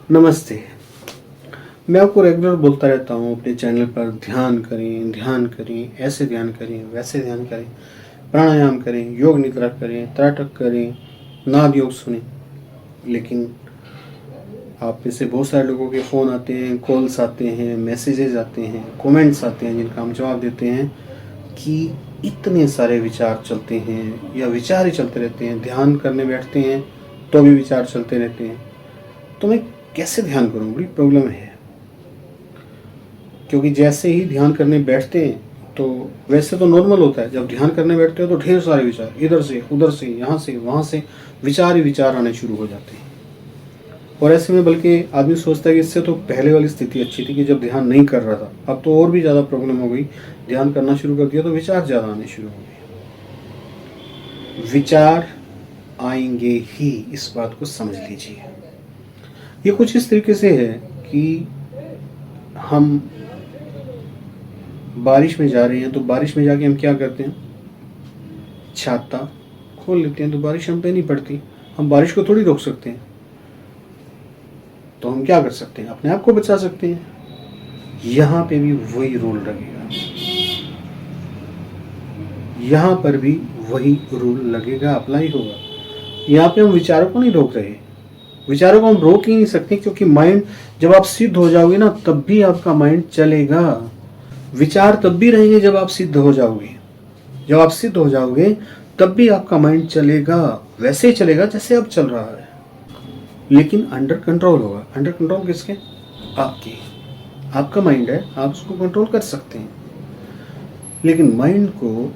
नमस्ते। मैं आपको रेगुलर बोलता रहता हूँ अपने चैनल पर ध्यान करें, ऐसे ध्यान करें, वैसे ध्यान करें, प्राणायाम करें, योग निद्रा करें, त्राटक करें, नाद योग सुनें। लेकिन आप में से बहुत सारे लोगों के फ़ोन आते हैं, कॉल्स आते हैं, मैसेजेस आते हैं, कमेंट्स आते हैं जिनका हम जवाब देते हैं कि इतने सारे विचार चलते हैं या विचार ही चलते रहते हैं। ध्यान करने बैठते हैं तो भी विचार चलते रहते हैं। तो मैं कैसे ध्यान करूं, बड़ी प्रॉब्लम है। क्योंकि जैसे ही ध्यान करने बैठते हैं तो वैसे तो नॉर्मल होता है, जब ध्यान करने बैठते हो तो ढेर सारे विचार इधर से उधर से यहाँ से वहाँ से विचार ही विचार आने शुरू हो जाते हैं। और ऐसे में बल्कि आदमी सोचता है कि इससे तो पहले वाली स्थिति अच्छी थी कि जब ध्यान नहीं कर रहा था। अब तो और भी ज़्यादा प्रॉब्लम हो गई, ध्यान करना शुरू कर दिया तो विचार ज़्यादा आने शुरू हो गए। विचार आएंगे ही, इस बात को समझ लीजिए। ये कुछ इस तरीके से है कि हम बारिश में जा रहे हैं तो बारिश में जाके हम क्या करते हैं, छाता खोल लेते हैं तो बारिश हम पे नहीं पड़ती। हम बारिश को थोड़ी रोक सकते हैं, तो हम क्या कर सकते हैं, अपने आप को बचा सकते हैं। यहाँ पे भी वही रूल लगेगा, यहाँ पर भी वही रूल लगेगा, अप्लाई होगा। यहाँ पे हम विचारों को नहीं रोक रहे, विचारों को हम रोक ही नहीं सकते, क्योंकि माइंड, जब आप सिद्ध हो जाओगे ना तब भी आपका माइंड चलेगा। विचार तब भी रहेंगे जब आप सिद्ध हो जाओगे। जब आप सिद्ध हो जाओगे तब भी आपका माइंड चलेगा, वैसे ही चलेगा जैसे अब चल रहा है, लेकिन अंडर कंट्रोल होगा। अंडर कंट्रोल किसके? आपके। आपका माइंड है, आप उसको कंट्रोल कर सकते हैं, लेकिन माइंड को,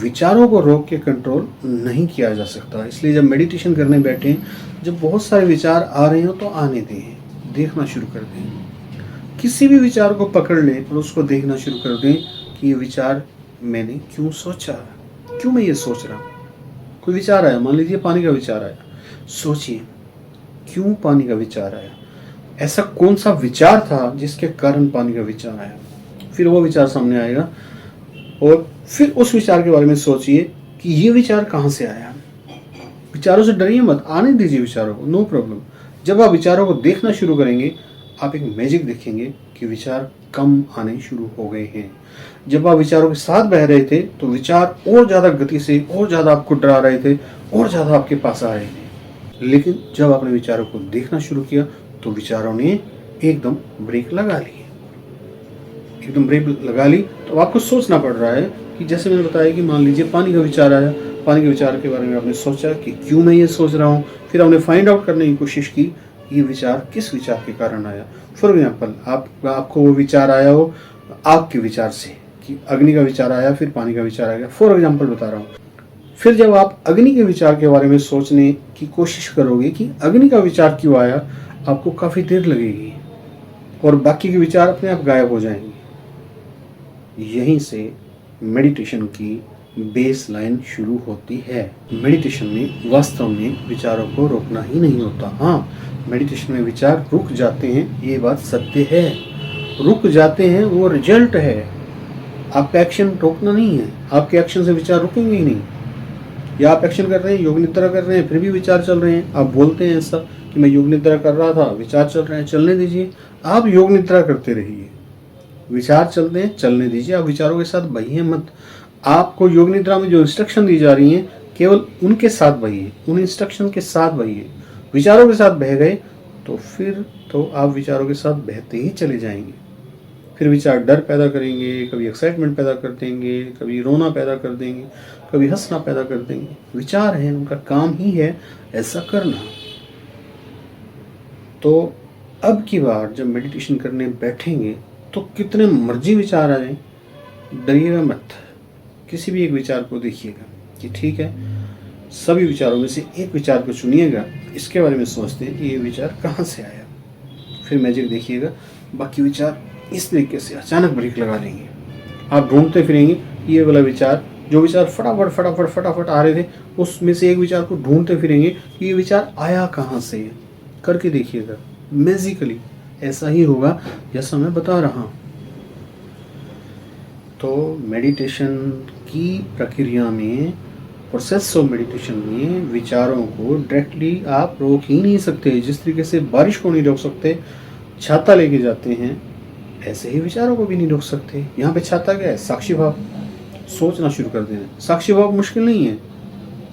विचारों को रोक के कंट्रोल नहीं किया जा सकता। इसलिए जब मेडिटेशन करने बैठे, जब बहुत सारे विचार आ रहे हो तो आने दें, देखना शुरू कर दें। किसी भी विचार को पकड़ लें और उसको देखना शुरू कर दें कि ये विचार मैंने क्यों सोचा, क्यों मैं ये सोच रहा हूँ। कोई विचार आया, मान लीजिए पानी का विचार आया, सोचिए क्यों पानी का विचार आया, ऐसा कौन सा विचार था जिसके कारण पानी का विचार आया। फिर वो विचार सामने आएगा और फिर उस विचार के बारे में सोचिए कि ये विचार कहाँ से आया। विचारों से डरिए मत, आने दीजिए विचारों को, नो प्रॉब्लम। जब आप विचारों को देखना शुरू करेंगे, आप एक मैजिक देखेंगे कि विचार कम आने शुरू हो गए हैं। जब आप विचारों के साथ बह रहे थे तो विचार और ज़्यादा गति से, और ज़्यादा आपको डरा रहे थे, और ज़्यादा आपके पास आ रहे थे। लेकिन जब आपने विचारों को देखना शुरू किया तो विचारों ने एकदम ब्रेक लगा ली। एकदम ब्रेक लगा ली तो आपको सोचना पड़ रहा है कि जैसे मैंने बताया कि मान लीजिए पानी का विचार आया, पानी के विचार के बारे में आपने सोचा कि क्यों मैं ये सोच रहा हूँ। फिर आपने फाइंड आउट करने की कोशिश की ये विचार किस विचार के कारण आया। फॉर एग्जाम्पल, आपको वो विचार आया हो आग के विचार से, कि अग्नि का विचार आया, फिर पानी का विचार आ गया। फॉर एग्जाम्पल बता रहा हूँ। फिर जब आप अग्नि के विचार के बारे में सोचने की कोशिश करोगे कि अग्नि का विचार क्यों आया, आपको काफ़ी देर लगेगी और बाकी के विचार अपने आप गायब हो जाएंगे। यहीं से मेडिटेशन की बेस लाइन शुरू होती है। मेडिटेशन में वास्तव में विचारों को रोकना ही नहीं होता। हाँ, मेडिटेशन में विचार रुक जाते हैं, ये बात सत्य है, रुक जाते हैं, वो रिजल्ट है। आपका एक्शन रोकना नहीं है, आपके एक्शन से विचार रुकेंगे ही नहीं। या आप एक्शन कर रहे हैं, योग निद्रा कर रहे हैं, फिर भी विचार चल रहे हैं, आप बोलते हैं ऐसा कि मैं योग निद्रा कर रहा था, विचार चल रहे हैं, चलने दीजिए। आप योग निद्रा करते रहिए, विचार चलते हैं, चलने दीजिए। आप विचारों के साथ बहिए मत। आपको योग निद्रा में जो इंस्ट्रक्शन दी जा रही हैं, केवल उनके साथ बहिए, उन इंस्ट्रक्शन के साथ बहिए। विचारों के साथ बह गए तो फिर तो आप विचारों के साथ बहते ही चले जाएंगे। फिर विचार डर पैदा करेंगे, कभी एक्साइटमेंट पैदा कर देंगे, कभी रोना पैदा कर देंगे, कभी हंसना पैदा कर देंगे। विचार हैं, उनका काम ही है ऐसा करना। तो अब की बार जब मेडिटेशन करने बैठेंगे तो कितने मर्जी विचार आ जाएं, डरिएगा मत। किसी भी एक विचार को देखिएगा कि ठीक है, सभी विचारों में से एक विचार को चुनिएगा, इसके बारे में सोचते हैं कि ये विचार कहाँ से आया। फिर मैजिक देखिएगा, बाकी विचार इस तरीके से अचानक ब्रेक लगा देंगे। आप ढूंढते फिरेंगे ये वाला विचार, जो विचार फटाफट फटाफट फटाफट आ रहे थे, उसमें से एक विचार को ढूंढते फिरेंगे कि ये विचार आया कहाँ से। करके देखिएगा, मैजिकली ऐसा ही होगा जैसा मैं बता रहा हूँ। तो मेडिटेशन की प्रक्रिया में प्रोसेस ऑफ मेडिटेशन में विचारों को डायरेक्टली आप रोक ही नहीं सकते। जिस तरीके से बारिश को नहीं रोक सकते, छाता लेके जाते हैं, ऐसे ही विचारों को भी नहीं रोक सकते। यहाँ पे छाता क्या है? साक्षी भाव। सोचना शुरू कर देना। साक्षी भाव मुश्किल नहीं है,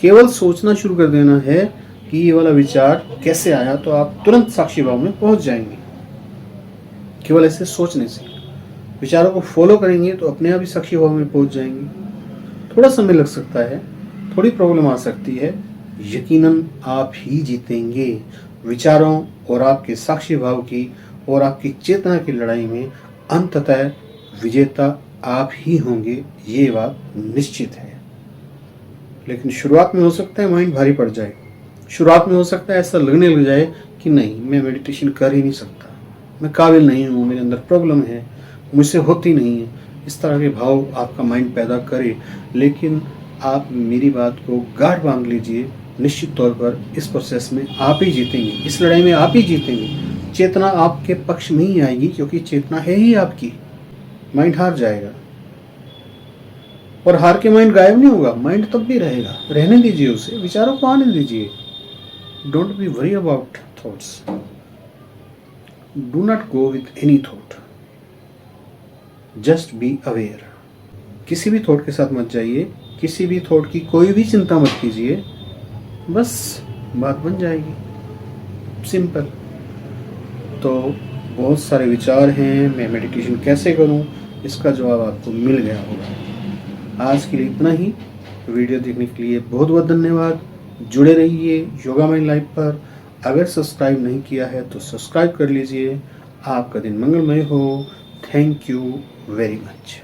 केवल सोचना शुरू कर देना है कि ये वाला विचार कैसे आया, तो आप तुरंत साक्षी भाव में पहुंच जाएंगे। केवल ऐसे सोचने से विचारों को फॉलो करेंगे तो अपने आप ही साक्षी भाव में पहुंच जाएंगे। थोड़ा समय लग सकता है, थोड़ी प्रॉब्लम आ सकती है, यकीनन आप ही जीतेंगे। विचारों और आपके साक्षी भाव की और आपकी चेतना की लड़ाई में अंततः विजेता आप ही होंगे, ये बात निश्चित है। लेकिन शुरुआत में हो सकता है माइंड भारी पड़ जाए, शुरुआत में हो सकता है ऐसा लगने लग जाए कि नहीं, मैं मेडिटेशन कर ही नहीं सकता, मैं काबिल नहीं हूँ, मेरे अंदर प्रॉब्लम है, मुझसे होती नहीं है। इस तरह के भाव आपका माइंड पैदा करे। लेकिन आप मेरी बात को गाढ़ बांध लीजिए, निश्चित तौर पर इस प्रोसेस में आप ही जीतेंगे, इस लड़ाई में आप ही जीतेंगे। चेतना आपके पक्ष में ही आएगी, क्योंकि चेतना है ही आपकी। माइंड हार जाएगा, और हार के माइंड गायब नहीं होगा, माइंड तब भी रहेगा। रहने दीजिए उसे, विचारों को आने दीजिए। Don't be worry about thoughts, do not go with any thought, just be aware. किसी भी थॉट के साथ मत जाइए, किसी भी थॉट की कोई भी चिंता मत कीजिए, बस बात बन जाएगी, सिंपल। तो बहुत सारे विचार हैं, मैं मेडिटेशन कैसे करूं, इसका जवाब आपको मिल गया होगा। आज के लिए इतना ही। वीडियो देखने के लिए बहुत बहुत धन्यवाद। जुड़े रहिए योगा माइंड लाइव पर। अगर सब्सक्राइब नहीं किया है तो सब्सक्राइब कर लीजिए। आपका दिन मंगलमय हो। Thank you very much.